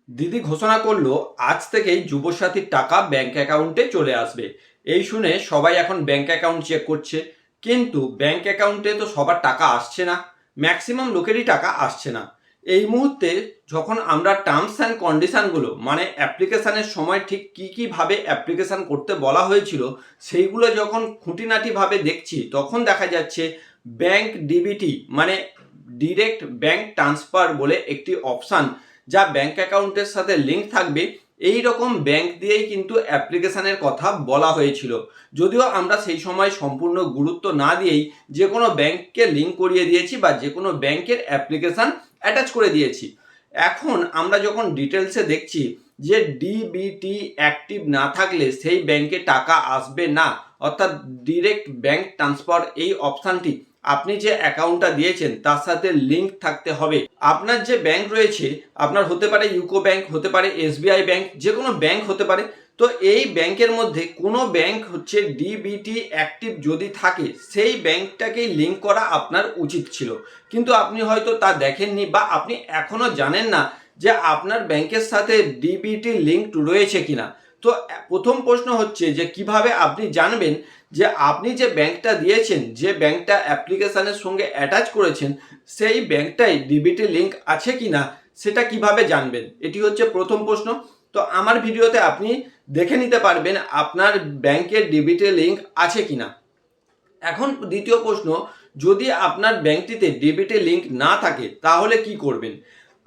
দিদি ঘোষণা করলো আজ থেকেই যুবসাথীর টাকা ব্যাংক অ্যাকাউন্টে চলে আসবে। এই শুনে সবাই এখন ব্যাংক অ্যাকাউন্ট চেক করছে, কিন্তু ব্যাংক অ্যাকাউন্টে তো সবার টাকা আসছে না, ম্যাক্সিমাম লোকেরই টাকা আসছে না। এই মুহূর্তে যখন আমরা টার্মস অ্যান্ড কন্ডিশনগুলো মানে অ্যাপ্লিকেশানের সময় ঠিক কী কীভাবে অ্যাপ্লিকেশান করতে বলা হয়েছিল সেইগুলো যখন খুঁটিনাটিভাবে দেখছি, তখন দেখা যাচ্ছে ব্যাংক ডিবিটি মানে ডিরেক্ট ব্যাংক ট্রান্সফার বলে একটি অপশান যা ব্যাংক অ্যাকাউন্টের সাথে লিঙ্ক থাকবে, এই রকম ব্যাংক দিয়েই কিন্তু অ্যাপ্লিকেশানের কথা বলা হয়েছিল। যদিও আমরা সেই সময় সম্পূর্ণ গুরুত্ব না দিয়েই যে কোনো ব্যাংককে লিঙ্ক করিয়ে দিয়েছি বা যে কোনো ব্যাংকের অ্যাপ্লিকেশান অ্যাটাচ করে দিয়েছি। এখন আমরা যখন ডিটেলসে দেখছি যে ডিবিটি অ্যাক্টিভ না থাকলে সেই ব্যাংকে টাকা আসবে না, অর্থাৎ ডিরেক্ট ব্যাংক ট্রান্সফার এই অপশানটি আপনি যে অ্যাকাউন্টটা দিয়েছেন তার সাথে লিঙ্ক থাকতে হবে। আপনার যে ব্যাংক রয়েছে, আপনার হতে পারে ইউকো ব্যাংক, হতে পারে এসবিআই ব্যাংক, যে কোনো ব্যাংক হতে পারে। তো এই ব্যাংকের মধ্যে কোনো ব্যাংক হচ্ছে ডিবিটি অ্যাক্টিভ যদি থাকে সেই ব্যাংকটাকেই লিঙ্ক করা আপনার উচিত ছিল, কিন্তু আপনি হয়তো তা দেখেননি বা আপনি এখনও জানেন না যে আপনার ব্যাংকের সাথে ডিবিটি লিঙ্ক রয়েছে কিনা। তো প্রথম প্রশ্ন হচ্ছে যে কিভাবে আপনি জানবেন যে আপনি যে ব্যাংকটা দিয়েছেন, যে ব্যাংকটা অ্যাপ্লিকেশানের সঙ্গে অ্যাটাচ করেছেন, সেই ব্যাংকটাই ডিবিটি লিঙ্ক আছে কিনা সেটা কিভাবে জানবেন, এটি হচ্ছে প্রথম প্রশ্ন। তো আমার ভিডিওতে আপনি দেখে নিতে পারবেন আপনার ব্যাংকের ডিবিটি লিঙ্ক আছে কিনা। এখন দ্বিতীয় প্রশ্ন, যদি আপনার ব্যাংকটিতে ডিবিটি লিঙ্ক না থাকে তাহলে কি করবেন।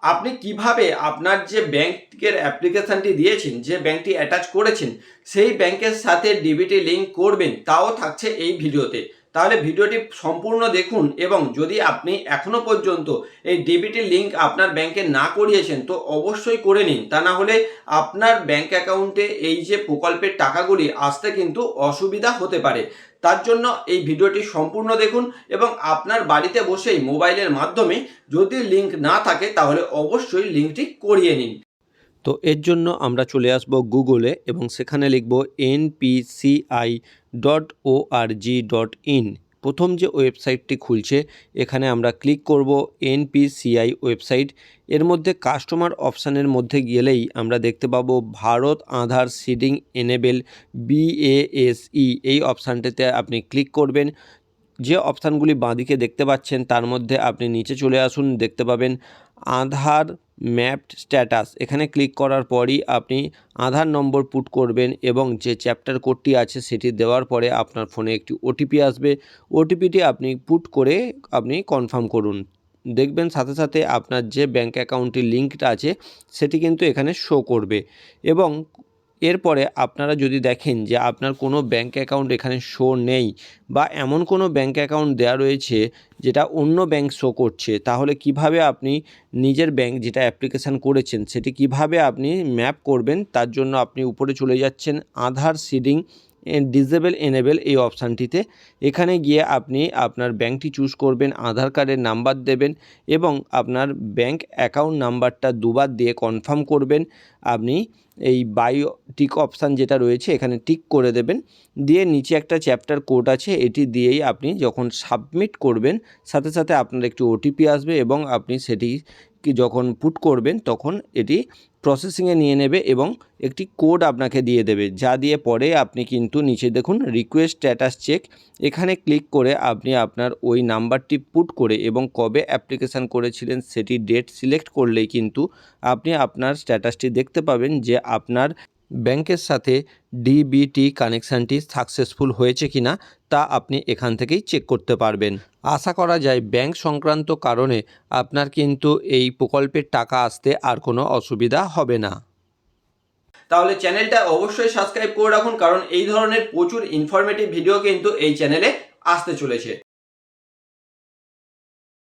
আপনি কিভাবে আপনার যে ব্যাংকের অ্যাপ্লিকেশানটি দিয়েছেন, যে ব্যাংকটি অ্যাটাচ করেছেন, সেই ব্যাংকের সাথে ডিবিটি লিঙ্ক করবেন তাও থাকছে এই ভিডিওতে। তাহলে ভিডিওটি সম্পূর্ণ দেখুন, এবং যদি আপনি এখনো পর্যন্ত এই ডিবিটি লিঙ্ক আপনার ব্যাংকে না করিয়েছেন তো অবশ্যই করে নিন, তা না হলে আপনার ব্যাংক অ্যাকাউন্টে এই যে প্রকল্পের টাকাগুলি আসতে কিন্তু অসুবিধা হতে পারে। তার জন্য এই ভিডিওটি সম্পূর্ণ দেখুন, এবং আপনার বাড়িতে বসেই মোবাইলের মাধ্যমে যদি লিঙ্ক না থাকে তাহলে অবশ্যই লিঙ্কটি করিয়ে নিন। তো এর জন্য আমরা চলে আসব গুগলে এবং সেখানে লিখব npci.org.in। প্রথম যে ওয়েবসাইটটি খুলছে এখানে আমরা ক্লিক করব এনপিসিআই ওয়েবসাইট। এর মধ্যে কাস্টমার অপশানের মধ্যে গেলেই আমরা দেখতে পাবো ভারত আধার সিডিং এনেবেল BASE, এই অপশানটিতে আপনি ক্লিক করবেন। যে অপশানগুলি বাঁদিকে দেখতে পাচ্ছেন তার মধ্যে আপনি নিচে চলে আসুন, দেখতে পাবেন আধার ম্যাপড স্ট্যাটাস। এখানে ক্লিক করার পরই আপনি আধার নম্বর পুট করবেন এবং যে চ্যাপ্টার কোডটি আছে সেটি দেওয়ার পরে আপনার ফোনে একটি ওটিপি আসবে। ওটিপিটি আপনি পুট করে আপনি কনফার্ম করুন। দেখবেন সাথে সাথে আপনার যে ব্যাঙ্ক অ্যাকাউন্টটির লিঙ্কটা আছে সেটি কিন্তু এখানে শো করবে। এবং এরপরে আপনারা যদি দেখেন যে আপনার কোনো ব্যাঙ্ক অ্যাকাউন্ট এখানে শো নেই বা এমন কোনো ব্যাঙ্ক অ্যাকাউন্ট দেওয়া রয়েছে যেটা অন্য ব্যাঙ্ক শো করছে, তাহলে কিভাবে আপনি নিজের ব্যাঙ্ক যেটা অ্যাপ্লিকেশান করেছেন সেটি কিভাবে আপনি ম্যাপ করবেন, তার জন্য আপনি উপরে চলে যাচ্ছেন আধার সিডিং ডিসেবল এনেবেল এই অপশানটিতে। এখানে গিয়ে আপনি আপনার ব্যাঙ্কটি চুজ করবেন, আধার কার্ডের নাম্বার দেবেন এবং আপনার ব্যাঙ্ক অ্যাকাউন্ট নাম্বারটা দুবার দিয়ে কনফার্ম করবেন। আপনি এই টিক অপশান যেটা রয়েছে এখানে টিক করে দেবেন, দিয়ে নিচে একটা চ্যাপ্টার কোড আছে, এটি দিয়েই আপনি যখন সাবমিট করবেন সাথে সাথে আপনার একটি ওটিপি আসবে এবং আপনি সেটি যখন পুট করবেন তখন এটি প্রসেসিংয়ে নিয়ে নেবে এবং একটি কোড আপনাকে দিয়ে দেবে, যা দিয়ে পরে আপনি কিন্তু নিচে দেখুন রিকোয়েস্ট স্ট্যাটাস চেক, এখানে ক্লিক করে আপনি আপনার ওই নাম্বারটি পুট করে এবং কবে অ্যাপ্লিকেশান করেছিলেন সেটি ডেট সিলেক্ট করলেই কিন্তু আপনি আপনার স্ট্যাটাসটি দেখতে পাবেন যে আপনার ব্যাংকের সাথে ডিবিটি কানেকশানটি সাকসেসফুল হয়েছে কিনা তা আপনি এখান থেকেই চেক করতে পারবেন। আশা করা যায় ব্যাংক সংক্রান্ত কারণে আপনার কিন্তু এই প্রকল্পের টাকা আসতে আর কোনো অসুবিধা হবে না। তাহলে চ্যানেলটা অবশ্যই সাবস্ক্রাইব করে রাখুন, কারণ এই ধরনের প্রচুর ইনফরমেটিভ ভিডিও কিন্তু এই চ্যানেলে আসতে চলেছে।